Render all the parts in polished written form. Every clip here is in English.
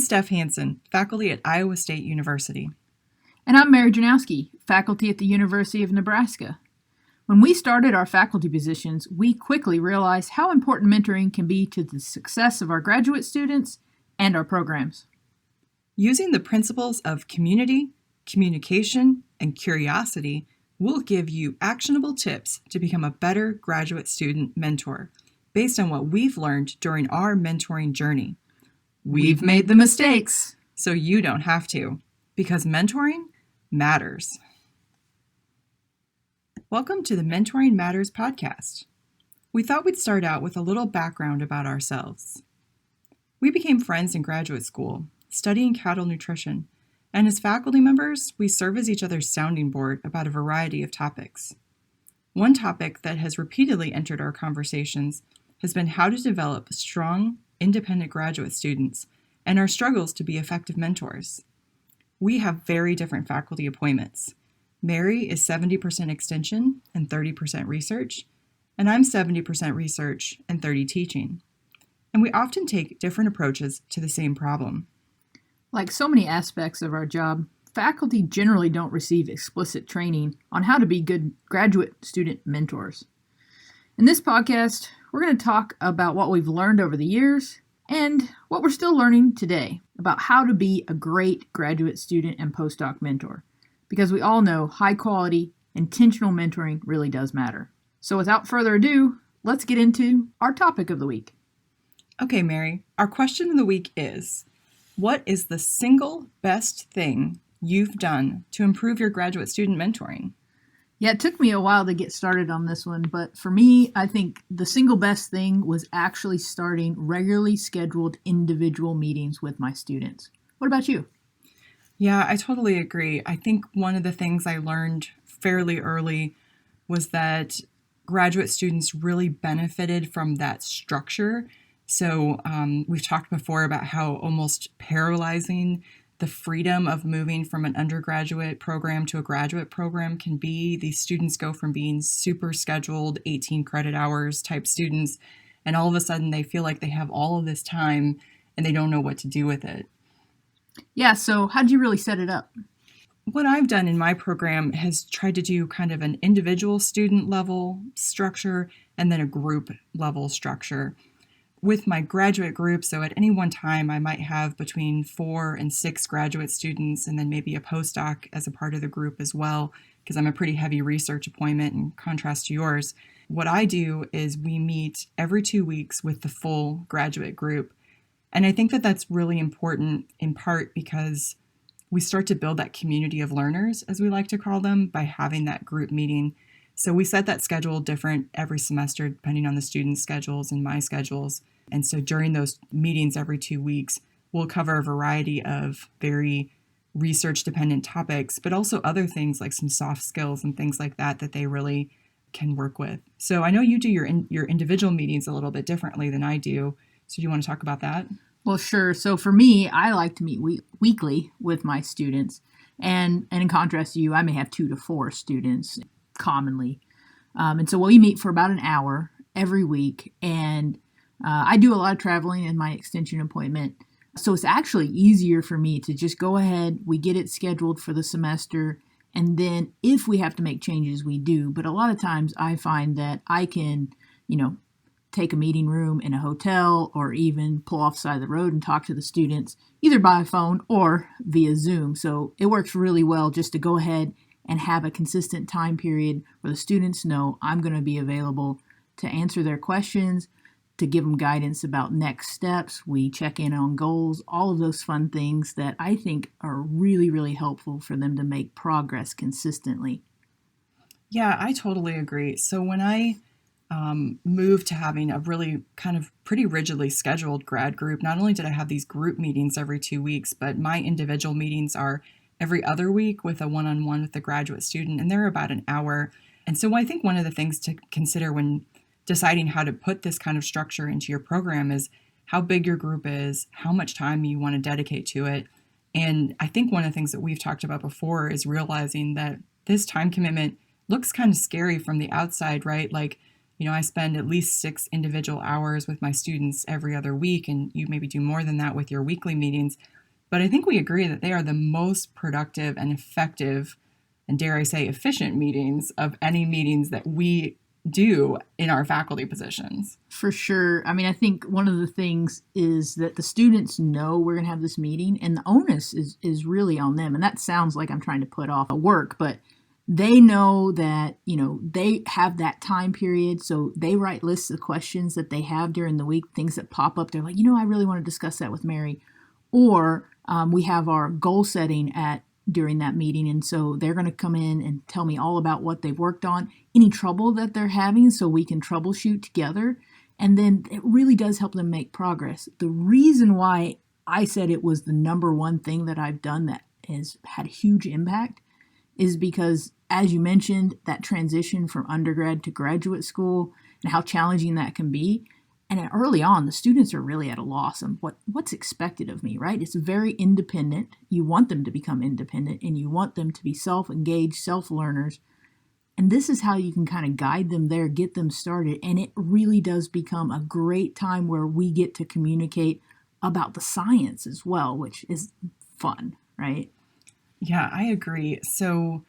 Steph Hansen, faculty at Iowa State University. And I'm Mary Janowski, faculty at the University of Nebraska. When we started our faculty positions, we quickly realized how important mentoring can be to the success of our graduate students and our programs. Using the principles of community, communication, and curiosity, we'll give you actionable tips to become a better graduate student mentor based on what we've learned during our mentoring journey. We've made the mistakes, so you don't have to, because mentoring matters. Welcome to the Mentoring Matters podcast. We thought we'd start out with a little background about ourselves. We became friends in graduate school, studying cattle nutrition, and as faculty members, we serve as each other's sounding board about a variety of topics. One topic that has repeatedly entered our conversations has been how to develop strong, independent graduate students and our struggles to be effective mentors. We have very different faculty appointments. Mary is 70% extension and 30% research, and I'm 70% research and 30% teaching. And we often take different approaches to the same problem. Like so many aspects of our job, faculty generally don't receive explicit training on how to be good graduate student mentors. In this podcast, we're going to talk about what we've learned over the years and what we're still learning today about how to be a great graduate student and postdoc mentor. Because we all know high quality, intentional mentoring really does matter. So without further ado, let's get into our topic of the week. Okay, Mary, our question of the week is, what is the single best thing you've done to improve your graduate student mentoring? Yeah, it took me a while to get started on this one, but for me, I think the single best thing was actually starting regularly scheduled individual meetings with my students. What about you? Yeah, I totally agree. I think one of the things I learned fairly early was that graduate students really benefited from that structure. So we've talked before about how almost paralyzing the freedom of moving from an undergraduate program to a graduate program can be. These students go from being super scheduled 18 credit hours type students, and all of a sudden they feel like they have all of this time and they don't know what to do with it. Yeah, so how'd you really set it up? What I've done in my program has tried to do kind of an individual student level structure and then a group level structure. With my graduate group, so at any one time, I might have between 4 and 6 graduate students and then maybe a postdoc as a part of the group as well, because I'm a pretty heavy research appointment in contrast to yours. What I do is we meet every 2 weeks with the full graduate group. And I think that that's really important in part because we start to build that community of learners, as we like to call them, by having that group meeting. So we set that schedule different every semester, depending on the students' schedules and my schedules. And so during those meetings every 2 weeks, we'll cover a variety of very research-dependent topics, but also other things like some soft skills and things like that they really can work with. So I know you do your individual meetings a little bit differently than I do. So do you want to talk about that? Well, sure. So for me, I like to meet weekly with my students. And in contrast to you, I may have 2 to 4 students commonly. And so we meet for about an hour every week. And I do a lot of traveling in my extension appointment. So it's actually easier for me to just go ahead. We get it scheduled for the semester. And then if we have to make changes, we do. But a lot of times I find that I can, take a meeting room in a hotel or even pull off the side of the road and talk to the students either by phone or via Zoom. So it works really well just to go ahead and have a consistent time period where the students know I'm going to be available to answer their questions, to give them guidance about next steps. We check in on goals, all of those fun things that I think are really, really helpful for them to make progress consistently. Yeah, I totally agree. So when I moved to having a really kind of pretty rigidly scheduled grad group, not only did I have these group meetings every 2 weeks, but my individual meetings are every other week with a one-on-one with the graduate student, and they're about an hour. And so I think one of the things to consider when deciding how to put this kind of structure into your program is how big your group is, how much time you want to dedicate to it. And I think one of the things that we've talked about before is realizing that this time commitment looks kind of scary from the outside, right? Like I spend at least 6 individual hours with my students every other week, and you maybe do more than that with your weekly meetings. But I think we agree that they are the most productive and effective, and dare I say, efficient meetings of any meetings that we do in our faculty positions. For sure. I mean, I think one of the things is that the students know we're going to have this meeting, and the onus is really on them. And that sounds like I'm trying to put off a work, but they know that, they have that time period. So they write lists of questions that they have during the week, things that pop up. They're like, I really want to discuss that with Mary. Or we have our goal setting during that meeting. And so they're going to come in and tell me all about what they've worked on, any trouble that they're having, so we can troubleshoot together. And then it really does help them make progress. The reason why I said it was the number one thing that I've done that has had a huge impact is because, as you mentioned, that transition from undergrad to graduate school and how challenging that can be. And early on, the students are really at a loss on what's expected of me, right? It's very independent. You want them to become independent, and you want them to be self-engaged, self-learners. And this is how you can kind of guide them there, get them started. And it really does become a great time where we get to communicate about the science as well, which is fun, right? Yeah, I agree. So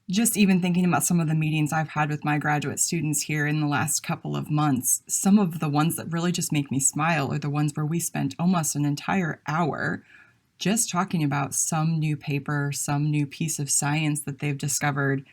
just even thinking about some of the meetings I've had with my graduate students here in the last couple of months, some of the ones that really just make me smile are the ones where we spent almost an entire hour just talking about some new paper, some new piece of science that they've discovered,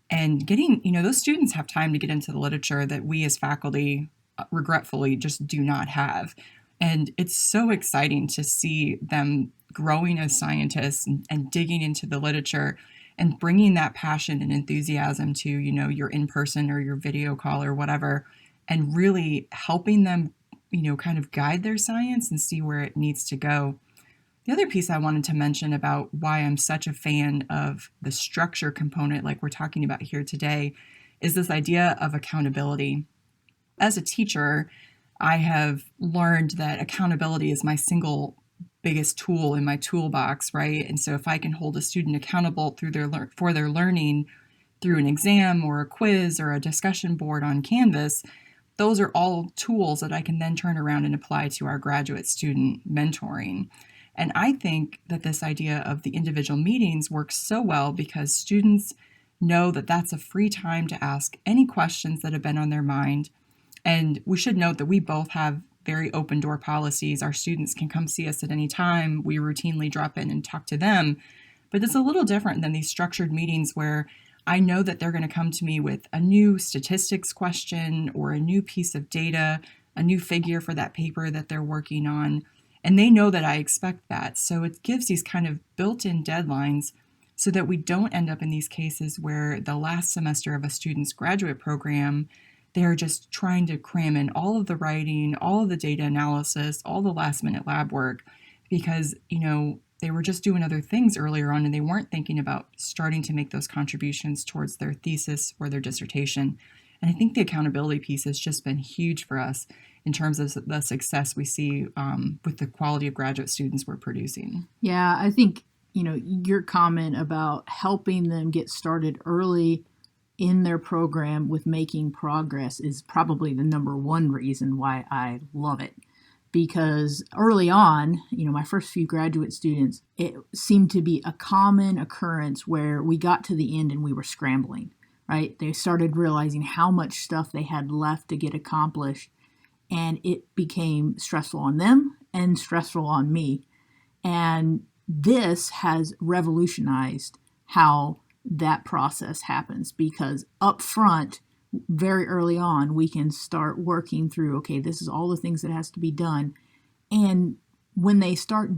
and getting, those students have time to get into the literature that we as faculty regretfully just do not have. And it's so exciting to see them growing as scientists and digging into the literature and bringing that passion and enthusiasm to, your in-person or your video call or whatever, and really helping them, kind of guide their science and see where it needs to go. The other piece I wanted to mention about why I'm such a fan of the structure component, like we're talking about here today, is this idea of accountability. As a teacher, I have learned that accountability is my single biggest tool in my toolbox, right? And so if I can hold a student accountable for their learning through an exam or a quiz or a discussion board on Canvas, those are all tools that I can then turn around and apply to our graduate student mentoring. And I think that this idea of the individual meetings works so well because students know that that's a free time to ask any questions that have been on their mind. And we should note that we both have very open door policies. Our students can come see us at any time. We routinely drop in and talk to them. But it's a little different than these structured meetings where I know that they're going to come to me with a new statistics question or a new piece of data, a new figure for that paper that they're working on. And they know that I expect that. So it gives these kind of built-in deadlines so that we don't end up in these cases where the last semester of a student's graduate program, they're just trying to cram in all of the writing, all of the data analysis, all the last minute lab work because, they were just doing other things earlier on and they weren't thinking about starting to make those contributions towards their thesis or their dissertation. And I think the accountability piece has just been huge for us in terms of the success we see with the quality of graduate students we're producing. Yeah, I think, your comment about helping them get started early in their program with making progress is probably the number one reason why I love it. Because early on, my first few graduate students, it seemed to be a common occurrence where we got to the end and we were scrambling, right? They started realizing how much stuff they had left to get accomplished, and it became stressful on them and stressful on me. And this has revolutionized how that process happens because up front, very early on, we can start working through, okay, this is all the things that has to be done. And when they start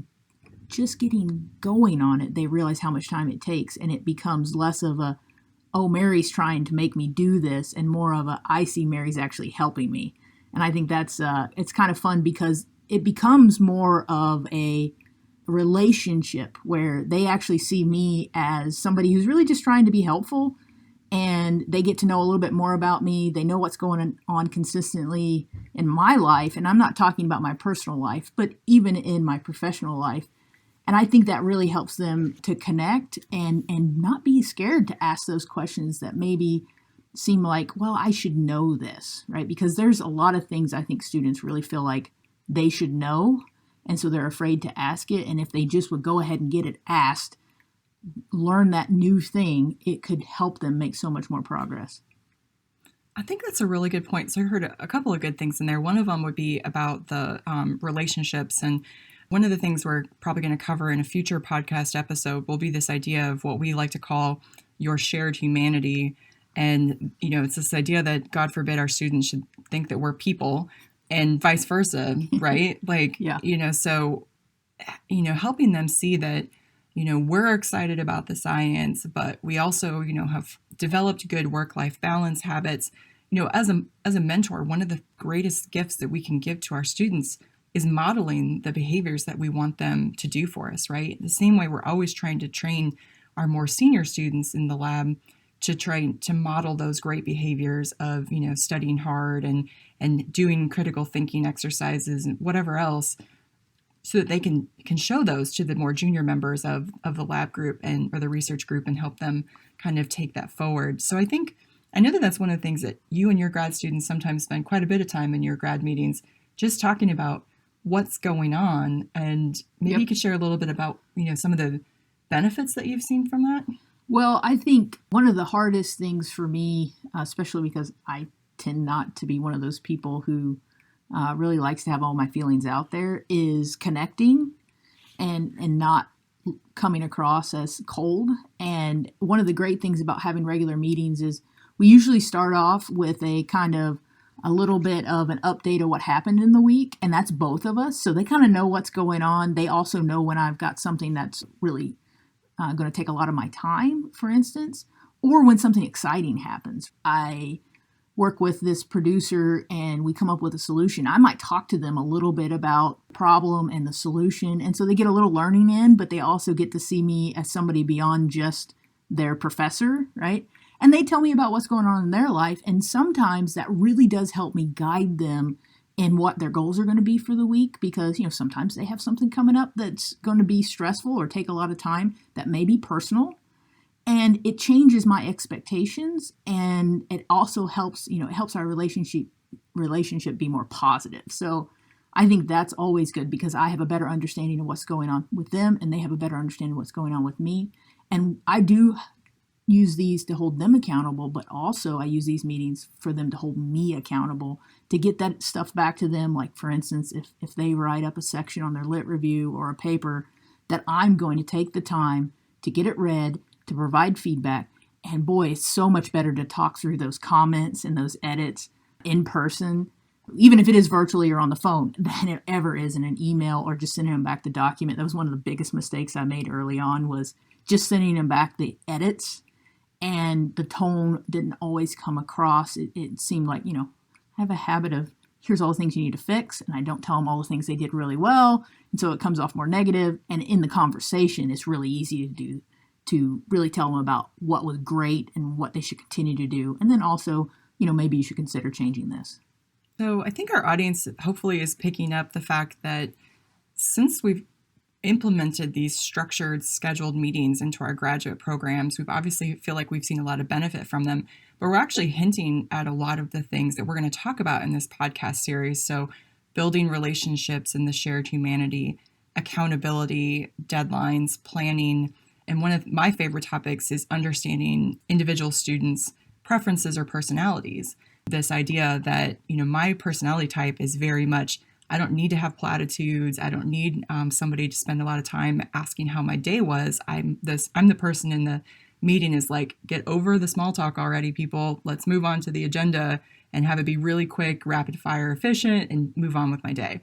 just getting going on it, they realize how much time it takes, and it becomes less of a, oh, Mary's trying to make me do this, and more of a, I see Mary's actually helping me. And I think that's, it's kind of fun because it becomes more of a relationship where they actually see me as somebody who's really just trying to be helpful, and they get to know a little bit more about me. They know what's going on consistently in my life, and I'm not talking about my personal life, but even in my professional life. And I think that really helps them to connect and not be scared to ask those questions that maybe seem like, well, I should know this, right? Because there's a lot of things I think students really feel like they should know, and so they're afraid to ask it. And if they just would go ahead and get it asked, learn that new thing, it could help them make so much more progress. I think that's a really good point. So I heard a couple of good things in there. One of them would be about the relationships. And one of the things we're probably going to cover in a future podcast episode will be this idea of what we like to call your shared humanity. And, it's this idea that, God forbid, our students should think that we're people and vice versa, right? Yeah. So, helping them see that, we're excited about the science, but we also, have developed good work-life balance habits. As a mentor, one of the greatest gifts that we can give to our students is modeling the behaviors that we want them to do for us, right? The same way we're always trying to train our more senior students in the lab to try to model those great behaviors of, studying hard and doing critical thinking exercises and whatever else, so that they can show those to the more junior members of the lab group or the research group and help them kind of take that forward. So I know that that's one of the things that you and your grad students sometimes spend quite a bit of time in your grad meetings just talking about what's going on. And maybe you could share a little bit about, some of the benefits that you've seen from that. Well, I think one of the hardest things for me, especially because I tend not to be one of those people who really likes to have all my feelings out there, is connecting and not coming across as cold. And one of the great things about having regular meetings is we usually start off with a kind of a little bit of an update of what happened in the week, and that's both of us. So they kind of know what's going on. They also know when I've got something that's really going to take a lot of my time, for instance, or when something exciting happens. I work with this producer and we come up with a solution. I might talk to them a little bit about the problem and the solution. And so they get a little learning in, but they also get to see me as somebody beyond just their professor, right? And they tell me about what's going on in their life. And sometimes that really does help me guide them in what their goals are going to be for the week, because, sometimes they have something coming up that's going to be stressful or take a lot of time that may be personal. And it changes my expectations, and it also helps, it helps our relationship be more positive. So I think that's always good, because I have a better understanding of what's going on with them, and they have a better understanding of what's going on with me. And I do use these to hold them accountable, but also I use these meetings for them to hold me accountable, to get that stuff back to them. Like, for instance, if they write up a section on their lit review or a paper, that I'm going to take the time to get it read, to provide feedback. And boy, it's so much better to talk through those comments and those edits in person, even if it is virtually or on the phone, than it ever is in an email or just sending them back the document. That was one of the biggest mistakes I made early on, was just sending them back the edits, and the tone didn't always come across. It seemed like, I have a habit of, here's all the things you need to fix, and I don't tell them all the things they did really well, and so it comes off more negative. And in the conversation, it's really easy to really tell them about what was great and what they should continue to do. And then also, maybe you should consider changing this. So I think our audience hopefully is picking up the fact that since we've implemented these structured, scheduled meetings into our graduate programs, we've obviously feel like we've seen a lot of benefit from them, but we're actually hinting at a lot of the things that we're going to talk about in this podcast series. So building relationships in the shared humanity, accountability, deadlines, planning. And one of my favorite topics is understanding individual students' preferences or personalities. This idea that, my personality type is very much, I don't need to have platitudes. I don't need somebody to spend a lot of time asking how my day was. I'm the person in the meeting is like, get over the small talk already, people. Let's move on to the agenda and have it be really quick, rapid fire, efficient, and move on with my day.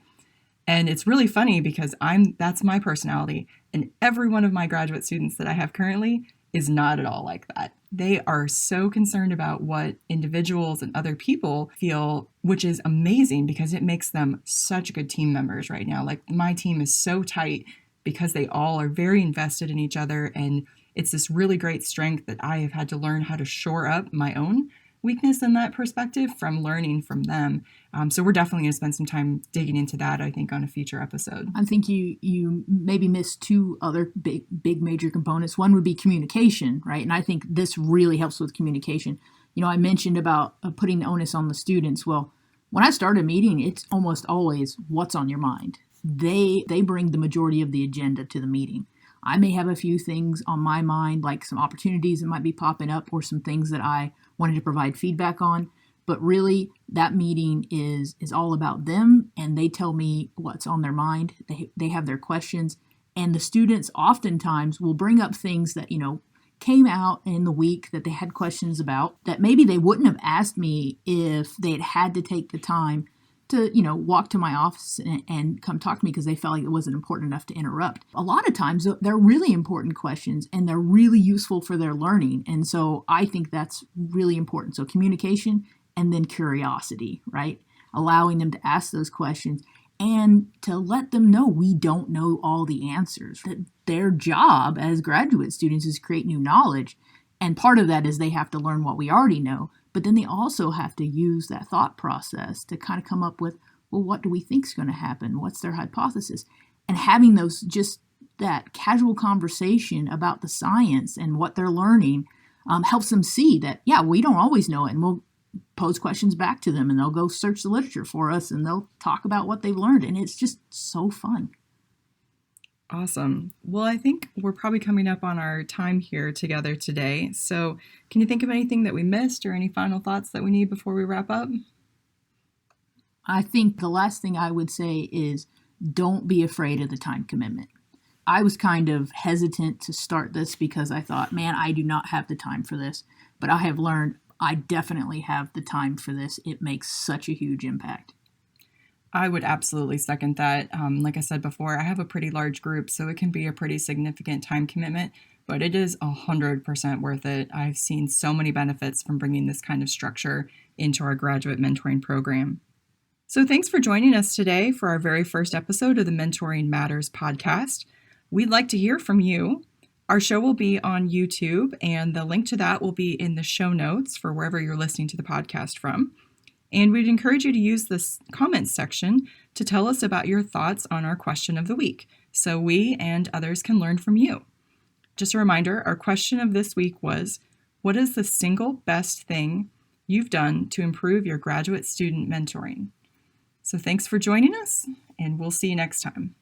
And it's really funny because that's my personality. And every one of my graduate students that I have currently is not at all like that. They are so concerned about what individuals and other people feel, which is amazing because it makes them such good team members right now. Like, my team is so tight because they all are very invested in each other. And it's this really great strength that I have had to learn how to shore up my own weakness in that perspective from learning from them. So we're definitely going to spend some time digging into that, I think, on a future episode. I think you maybe missed two other big major components. One would be communication, right? And I think this really helps with communication. I mentioned about putting the onus on the students. Well, when I start a meeting, it's almost always what's on your mind. They bring the majority of the agenda to the meeting. I may have a few things on my mind, like some opportunities that might be popping up or some things that I wanted to provide feedback on. But really, that meeting is all about them, and they tell me what's on their mind. They have their questions, and the students oftentimes will bring up things that, came out in the week that they had questions about that maybe they wouldn't have asked me if they had to take the time to, walk to my office and come talk to me because they felt like it wasn't important enough to interrupt. A lot of times they're really important questions and they're really useful for their learning. And so I think that's really important. So communication and then curiosity, right? Allowing them to ask those questions and to let them know we don't know all the answers. That their job as graduate students is create new knowledge. And part of that is they have to learn what we already know, but then they also have to use that thought process to kind of come up with, well, what do we think is going to happen? What's their hypothesis? And having those, just that casual conversation about the science and what they're learning helps them see that, yeah, we don't always know it. And we'll pose questions back to them and they'll go search the literature for us and they'll talk about what they've learned. And it's just so fun. Awesome. Well, I think we're probably coming up on our time here together today. So can you think of anything that we missed or any final thoughts that we need before we wrap up? I think the last thing I would say is don't be afraid of the time commitment. I was kind of hesitant to start this because I thought, man, I do not have the time for this. But I have learned I definitely have the time for this. It makes such a huge impact. I would absolutely second that. Like I said before, I have a pretty large group, so it can be a pretty significant time commitment, but it is 100% worth it. I've seen so many benefits from bringing this kind of structure into our graduate mentoring program. So thanks for joining us today for our very first episode of the Mentoring Matters podcast. We'd like to hear from you. Our show will be on YouTube, and the link to that will be in the show notes for wherever you're listening to the podcast from. And we'd encourage you to use this comments section to tell us about your thoughts on our question of the week, so we and others can learn from you. Just a reminder, our question of this week was, what is the single best thing you've done to improve your graduate student mentoring? So thanks for joining us, and we'll see you next time.